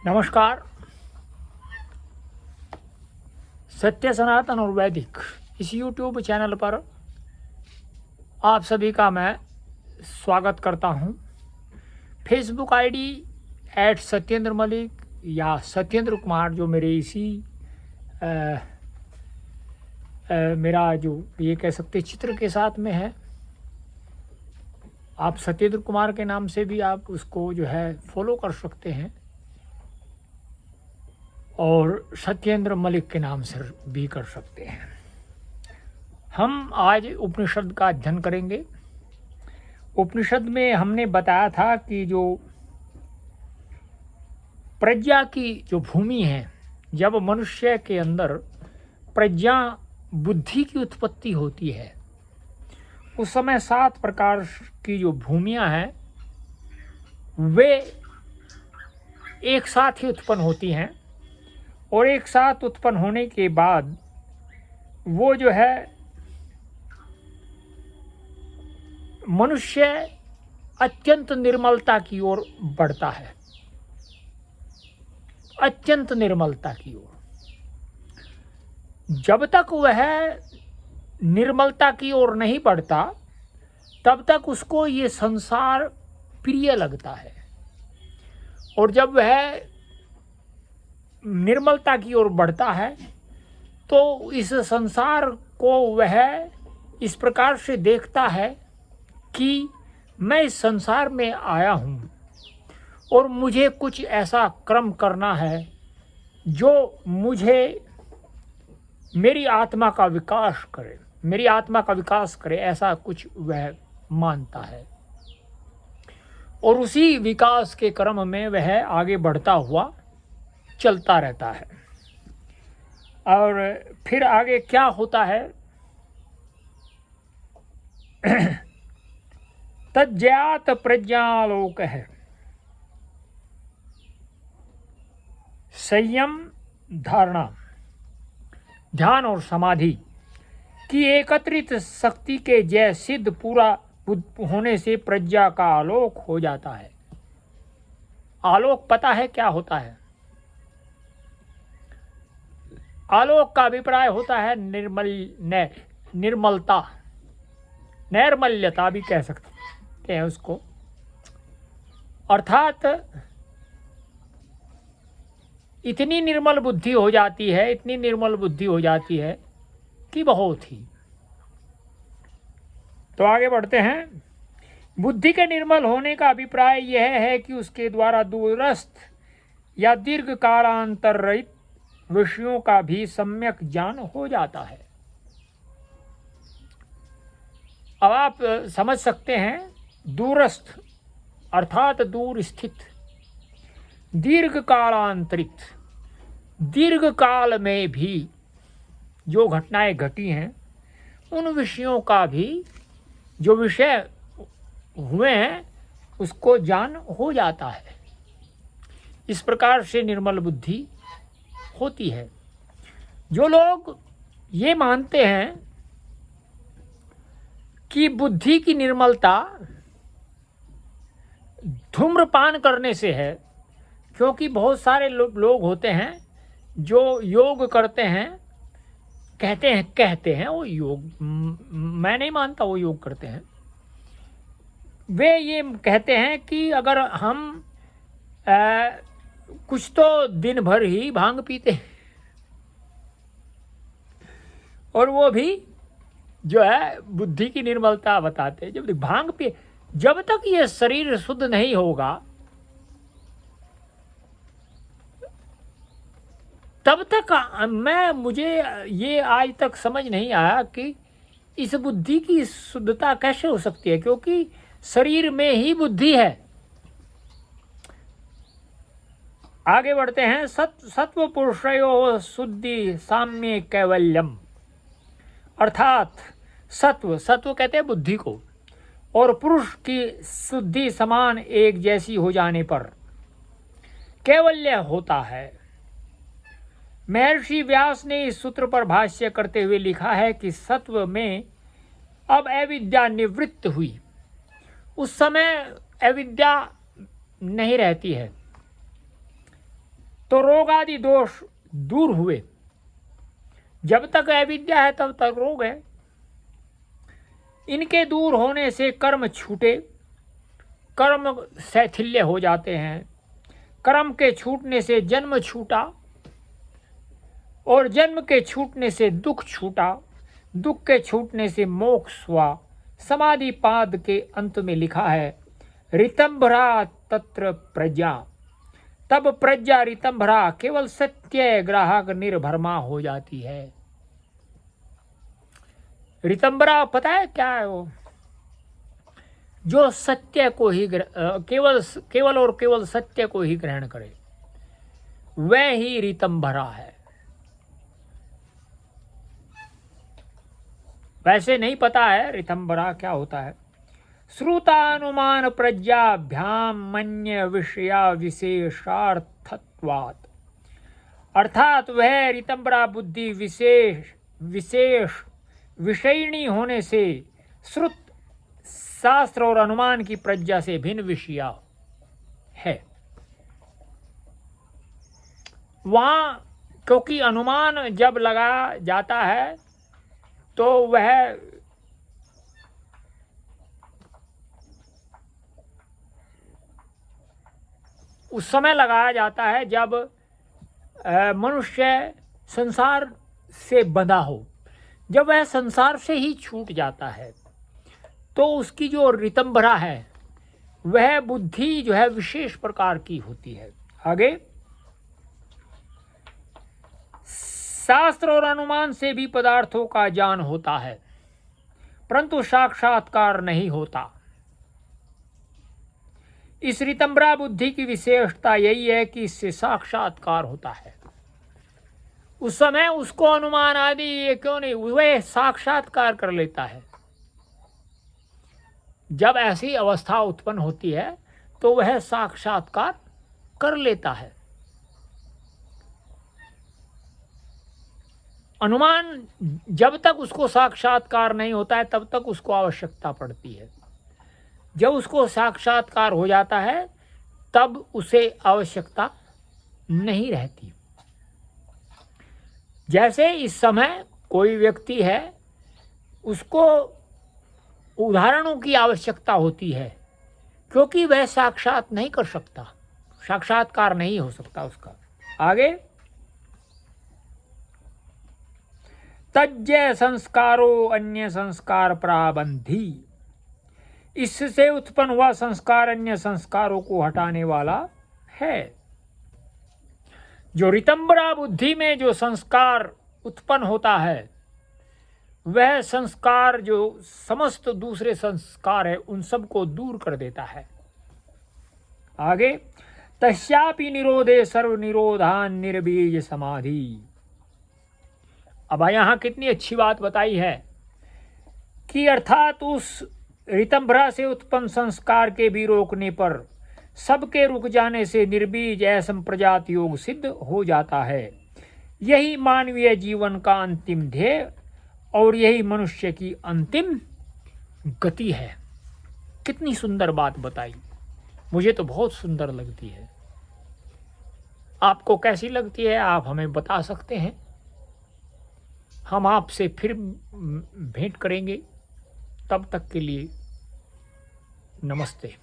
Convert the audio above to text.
नमस्कार। सत्य सनातन और वैदिक इस YouTube चैनल पर आप सभी का मैं स्वागत करता हूं। फेसबुक आईडी @सत्येंद्र मलिक या सत्येंद्र कुमार जो मेरे इसी मेरा जो ये कह सकते चित्र के साथ में है। आप सत्येंद्र कुमार के नाम से भी आप उसको जो है फॉलो कर सकते हैं और सत्येंद्र मलिक के नाम से भी कर सकते हैं। हम आज उपनिषद का अध्ययन करेंगे। उपनिषद में हमने बताया था कि जो प्रज्ञा की जो भूमि है, जब मनुष्य के अंदर प्रज्ञा बुद्धि की उत्पत्ति होती है उस समय 7 प्रकार की जो भूमियां हैं वे एक साथ ही उत्पन्न होती हैं और एक साथ उत्पन्न होने के बाद वो जो है मनुष्य अत्यंत निर्मलता की ओर बढ़ता है, अत्यंत निर्मलता की ओर। जब तक वह निर्मलता की ओर नहीं बढ़ता तब तक उसको ये संसार प्रिय लगता है, और जब वह निर्मलता की ओर बढ़ता है तो इस संसार को वह इस प्रकार से देखता है कि मैं इस संसार में आया हूँ और मुझे कुछ ऐसा कर्म करना है जो मुझे मेरी आत्मा का विकास करे, मेरी आत्मा का विकास करे, ऐसा कुछ वह मानता है। और उसी विकास के क्रम में वह आगे बढ़ता हुआ चलता रहता है। और फिर आगे क्या होता है, तज्ज्ञात प्रज्ञालोक है, संयम, धारणा, ध्यान और समाधि की एकत्रित शक्ति के जय सिद्ध पूरा होने से प्रज्ञा का आलोक हो जाता है। आलोक पता है क्या होता है? आलोक का अभिप्राय होता है निर्मलता, नैर्मल्यता भी कह सकते हैं उसको। अर्थात इतनी निर्मल बुद्धि हो जाती है, इतनी निर्मल बुद्धि हो जाती है कि बहुत ही। तो आगे बढ़ते हैं। बुद्धि के निर्मल होने का अभिप्राय यह है कि उसके द्वारा दूरस्थ या दीर्घ कालांतर रहित विषयों का भी सम्यक ज्ञान हो जाता है। अब आप समझ सकते हैं, दूरस्थ अर्थात दूर स्थित, दीर्घ कालांतरित, दीर्घ काल में भी जो घटनाएं घटी हैं उन विषयों का भी जो विषय हुए हैं उसको ज्ञान हो जाता है। इस प्रकार से निर्मल बुद्धि होती है। जो लोग ये मानते हैं कि बुद्धि की निर्मलता धूम्रपान करने से है, क्योंकि बहुत सारे लोग होते हैं जो योग करते हैं, कहते हैं वो योग, मैं नहीं मानता वो योग करते हैं। वे ये कहते हैं कि अगर हम कुछ तो दिन भर ही भांग पीते हैं और वो भी जो है बुद्धि की निर्मलता बताते हैं। जब भांग पी, जब तक ये शरीर शुद्ध नहीं होगा तब तक मुझे ये आज तक समझ नहीं आया कि इस बुद्धि की शुद्धता कैसे हो सकती है, क्योंकि शरीर में ही बुद्धि है। आगे बढ़ते हैं। सत्व पुरुषयो शुद्धि साम्य कैवल्यम, अर्थात सत्व कहते हैं बुद्धि को, और पुरुष की शुद्धि समान एक जैसी हो जाने पर कैवल्य होता है। महर्षि व्यास ने इस सूत्र पर भाष्य करते हुए लिखा है कि सत्व में अब अविद्या निवृत्त हुई, उस समय अविद्या नहीं रहती है। तो रोग आदि दोष दूर हुए। जब तक अविद्या है तब तक रोग है। इनके दूर होने से कर्म छूटे, कर्म शैथिल्य हो जाते हैं। कर्म के छूटने से जन्म छूटा और जन्म के छूटने से दुख छूटा, दुख के छूटने से मोक्ष हुआ। समाधि पाद के अंत में लिखा है, ऋतंभरा तत्र प्रज्ञा। तब प्रज्ञा ऋतंभरा केवल सत्य ग्राहक निर्भरमा हो जाती है। ऋतंभरा पता है क्या है? वो जो सत्य को ही केवल और केवल सत्य को ही ग्रहण करे, वह ही ऋतंभरा है। वैसे नहीं पता है ऋतंभरा क्या होता है। श्रुतानुमान प्रज्ञाभ्याम मन्य विषया विशेषार्थत्वात्, अर्थात वह ऋतंभरा बुद्धि विशेष विषयिणी होने से श्रुत शास्त्र और अनुमान की प्रज्ञा से भिन्न विषया है। वहां क्योंकि अनुमान जब लगा जाता है तो वह उस समय लगाया जाता है जब मनुष्य संसार से बंधा हो। जब वह संसार से ही छूट जाता है तो उसकी जो ऋतंभरा है वह बुद्धि जो है विशेष प्रकार की होती है। आगे, शास्त्र और अनुमान से भी पदार्थों का ज्ञान होता है परंतु साक्षात्कार नहीं होता। इस ऋतंभरा बुद्धि की विशेषता यही है कि इससे साक्षात्कार होता है। उस समय उसको अनुमान आदि ये क्यों नहीं, वह साक्षात्कार कर लेता है। जब ऐसी अवस्था उत्पन्न होती है तो वह साक्षात्कार कर लेता है। अनुमान जब तक उसको साक्षात्कार नहीं होता है तब तक उसको आवश्यकता पड़ती है। जब उसको साक्षात्कार हो जाता है तब उसे आवश्यकता नहीं रहती। जैसे इस समय कोई व्यक्ति है, उसको उदाहरणों की आवश्यकता होती है क्योंकि वह साक्षात नहीं कर सकता, साक्षात्कार नहीं हो सकता उसका। आगे, तज्जय संस्कारो अन्य संस्कार प्राबंधी। इससे उत्पन्न हुआ संस्कार अन्य संस्कारों को हटाने वाला है। जो ऋतंभरा बुद्धि में जो संस्कार उत्पन्न होता है वह संस्कार जो समस्त दूसरे संस्कार है उन सब को दूर कर देता है। आगे, तस्यापि निरोधे सर्व निरोधान निर्बीज समाधि। अब यहाँ कितनी अच्छी बात बताई है कि अर्थात उस ऋतंभरा से उत्पन्न संस्कार के भी रोकने पर सबके रुक जाने से निर्बीज ऐसम प्रजात योग सिद्ध हो जाता है। यही मानवीय जीवन का अंतिम ध्येय और यही मनुष्य की अंतिम गति है। कितनी सुंदर बात बताई, मुझे तो बहुत सुंदर लगती है। आपको कैसी लगती है आप हमें बता सकते हैं। हम आपसे फिर भेंट करेंगे। तब तक के लिए नमस्ते।